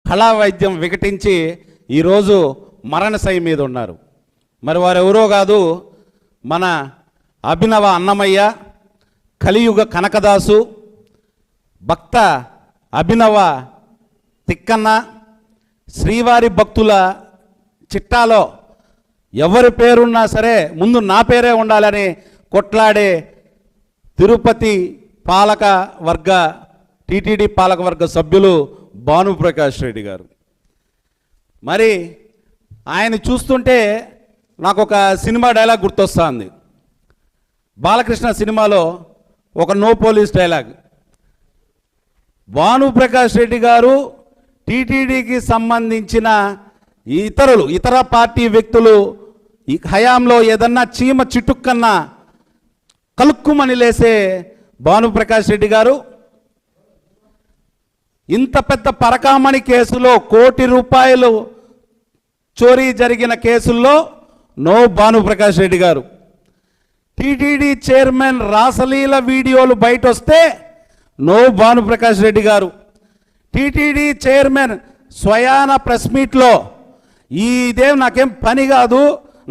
కళా వైద్యం వికటించి ఈరోజు మరణశయ్య మీద ఉన్నారు. మరి వారెవరో కాదు, మన అభినవ అన్నమయ్య, కలియుగ కనకదాసు, భక్త అభినవ తిక్కన్న, శ్రీవారి భక్తుల చిట్టాలో ఎవరి పేరున్నా సరే ముందు నా పేరే ఉండాలని కొట్లాడే తిరుపతి పాలక వర్గ టీటీడీ పాలకవర్గ సభ్యులు భానుప్రకాష్ రెడ్డి గారు. మరి ఆయన చూస్తుంటే నాకు ఒక సినిమా డైలాగ్ గుర్తొస్తుంది. బాలకృష్ణ సినిమాలో ఒక no police dialogue. Bhanuprakash Reddy గారు టీటీడీకి సంబంధించిన ఇతర పార్టీ వ్యక్తులు ఈ హయాంలో ఏదన్నా చీమ చిటుక్కన్నా కలుక్కుమని లేసే భానుప్రకాష్ రెడ్డి గారు ఇంత పెద్ద పరకామణి కేసులో ₹1 కోటి చోరీ జరిగిన కేసుల్లో నో భానుప్రకాష్ రెడ్డి గారు. టీటీడీ చైర్మన్ రాసలీల వీడియోలు బయట వస్తే నో భానుప్రకాష్ రెడ్డి గారు. టీటీడీ చైర్మన్ స్వయాన ప్రెస్ మీట్లో ఇదేం నాకేం పని కాదు,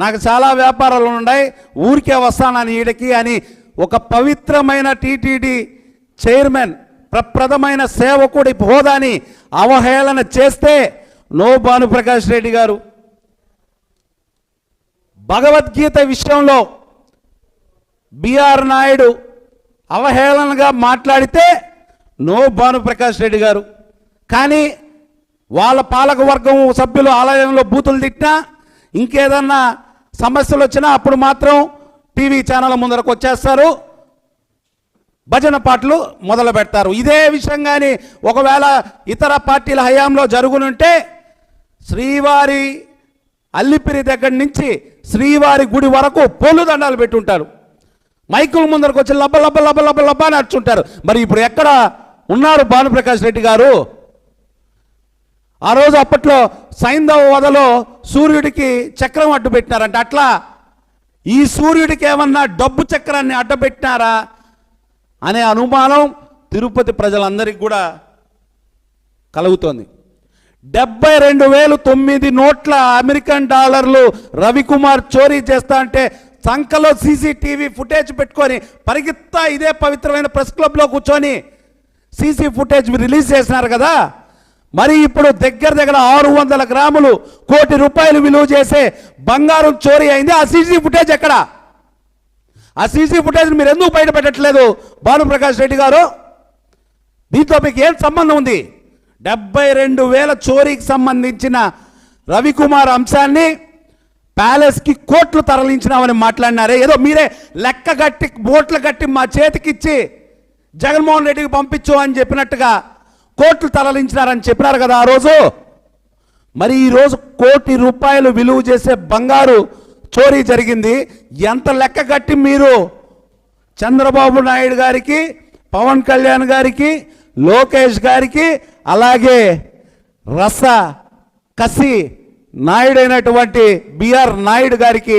నాకు చాలా వ్యాపారాలు ఉన్నాయి, ఊరికే వస్తానని ఈడకి అని ఒక పవిత్రమైన టీటీడీ చైర్మన్ ప్రప్రదమైన సేవకుడి హోదాని అవహేళన చేస్తే నో భానుప్రకాష్ రెడ్డి గారు. భగవద్గీత విషయంలో బిఆర్ నాయుడు అవహేళనగా మాట్లాడితే నో భానుప్రకాష్ రెడ్డి గారు. కానీ వాళ్ళ పాలకవర్గం సభ్యులు ఆలయంలో బూతులు తిట్టినా, ఇంకేదన్నా సమస్యలు వచ్చినా అప్పుడు మాత్రం టీవీ ఛానల్ ముందరకు వచ్చేస్తారు, భజన పాటలు మొదలు పెడతారు. ఇదే విషయం కానీ ఒకవేళ ఇతర పార్టీల హయాంలో జరుగునుంటే శ్రీవారి అల్లిపిరి దగ్గర నుంచి శ్రీవారి గుడి వరకు పొల్లు దండాలు పెట్టుంటారు. మైకుల ముందరకు వచ్చి లబ్బ లబ్బ లబ్బ లబ్బ లబ్బ నడుచుంటారు. మరి ఇప్పుడు ఎక్కడ ఉన్నారు భానుప్రకాష్ రెడ్డి గారు? ఆ రోజు అప్పట్లో సైంధవ వదలో సూర్యుడికి చక్రం అడ్డు పెట్టినారంట. అట్లా ఈ సూర్యుడికి ఏమన్నా డబ్బు చక్రాన్ని అడ్డబెట్టినారా అనే అనుమానం తిరుపతి ప్రజలందరికీ కూడా కలుగుతోంది. 72,009 నోట్ల అమెరికన్ డాలర్లు రవికుమార్ చోరీ చేస్తా అంటే సంకలో సీసీటీవీ ఫుటేజ్ పెట్టుకొని పరిగెత్తా ఇదే పవిత్రమైన ప్రెస్ క్లబ్లో కూర్చొని సీసీ ఫుటేజ్ రిలీజ్ చేసినారు కదా. మరి ఇప్పుడు దగ్గర 600 గ్రాములు ₹1 కోటి విలువ చేసే బంగారం చోరీ అయింది. ఆ సీసీ ఫుటేజ్ ఎక్కడ? ఆ సీసీ ఫుటేజ్ మీరు ఎందుకు బయట పెట్టట్లేదు భానుప్రకాష్ రెడ్డి గారు? దీంతో మీకు ఏం సంబంధం ఉంది? 72,000 చోరీకి సంబంధించిన రవికుమార్ అంశాన్ని ప్యాలెస్కి కోట్లు తరలించినామని మాట్లాడినారే. ఏదో మీరే లెక్క కట్టి బోట్లు కట్టి మా చేతికిచ్చి జగన్మోహన్ రెడ్డికి పంపించు అని చెప్పినట్టుగా కోట్లు తరలించినారని చెప్పినారు కదా ఆ రోజు. మరి ఈరోజు ₹1 కోటి విలువ చేసే బంగారు చోరీ జరిగింది. ఎంత లెక్క కట్టి మీరు చంద్రబాబు నాయుడు గారికి, పవన్ కళ్యాణ్ గారికి, లోకేష్ గారికి, అలాగే రస కసి నాయుడైనటువంటి బిఆర్ నాయుడు గారికి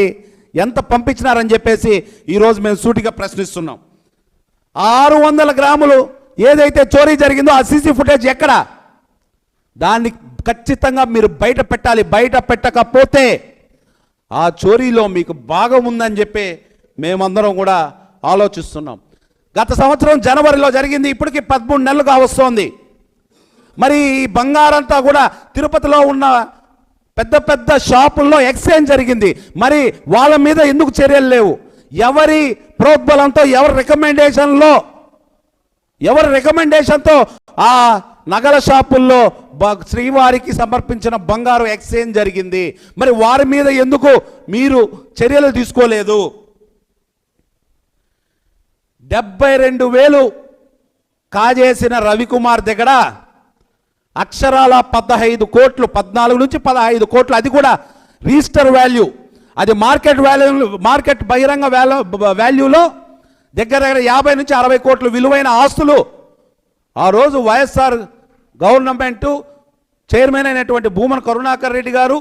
ఎంత పంపించినారని చెప్పేసి ఈరోజు మేము సూటిగా ప్రశ్నిస్తున్నాం. 600 గ్రాములు ఏదైతే చోరీ జరిగిందో ఆ సీసీ ఫుటేజ్ ఎక్కడ? దాన్ని ఖచ్చితంగా మీరు బయట పెట్టాలి. బయట పెట్టకపోతే ఆ చోరీలో మీకు భాగం ఉందని చెప్పి మేమందరం కూడా ఆలోచిస్తున్నాం. గత సంవత్సరం జనవరిలో జరిగింది, ఇప్పటికి 13 నెలలు కావస్తోంది. మరి ఈ బంగారంతా కూడా తిరుపతిలో ఉన్న పెద్ద పెద్ద షాపుల్లో ఎక్స్చేంజ్ జరిగింది. మరి వాళ్ళ మీద ఎందుకు చర్యలు లేవు? ఎవరి ప్రోద్బలంతో, ఎవరి రికమెండేషన్తో ఆ నగల షాపుల్లో శ్రీవారికి సమర్పించిన బంగారు ఎక్స్చేంజ్ జరిగింది. మరి వారి మీద ఎందుకు మీరు చర్యలు తీసుకోలేదు? 72,000 కాజేసిన రవికుమార్ దగ్గర అక్షరాల 15 కోట్లు, 14 నుంచి 15 కోట్లు, అది కూడా రిజిస్టర్ వాల్యూ, అది మార్కెట్ బహిరంగ వాల్యూలో దగ్గర 50 నుంచి 60 కోట్లు విలువైన ఆస్తులు ఆ రోజు వైఎస్ఆర్ గవర్నమెంట్ చైర్మన్ అయినటువంటి భూమన కరుణాకర్ రెడ్డి గారు,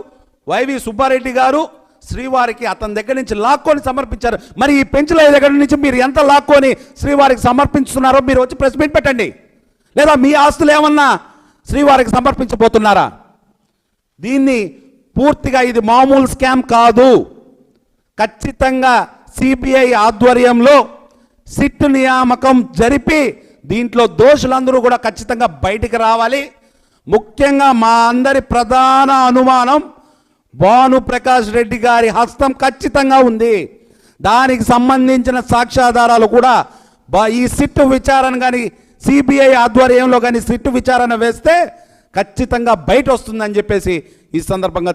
వైవి సుబ్బారెడ్డి గారు శ్రీవారికి అతని దగ్గర నుంచి లాక్కొని సమర్పించారు. మరి ఈ పెంచుల దగ్గర నుంచి మీరు ఎంత లాక్కొని శ్రీవారికి సమర్పిస్తున్నారో మీరు వచ్చి ప్రెస్ మీట్ పెట్టండి. లేదా మీ ఆస్తులు ఏమన్నా శ్రీవారికి సమర్పించబోతున్నారా? దీన్ని పూర్తిగా ఇది మామూలు స్కామ్ కాదు. ఖచ్చితంగా సిబిఐ ఆధ్వర్యంలో సిట్ నియామకం జరిపి దీంట్లో దోషులందరూ కూడా ఖచ్చితంగా బయటికి రావాలి. ముఖ్యంగా మా అందరి ప్రధాన అనుమానం భానుప్రకాష్ రెడ్డి గారి హస్తం ఖచ్చితంగా ఉంది. దానికి సంబంధించిన సాక్ష్యాధారాలు కూడా ఈ సిట్ విచారణ కానీ సిబిఐ ఆధ్వర్యంలో కానీ సిట్ విచారణ వేస్తే ఖచ్చితంగా బయట వస్తుందని చెప్పేసి ఈ సందర్భంగా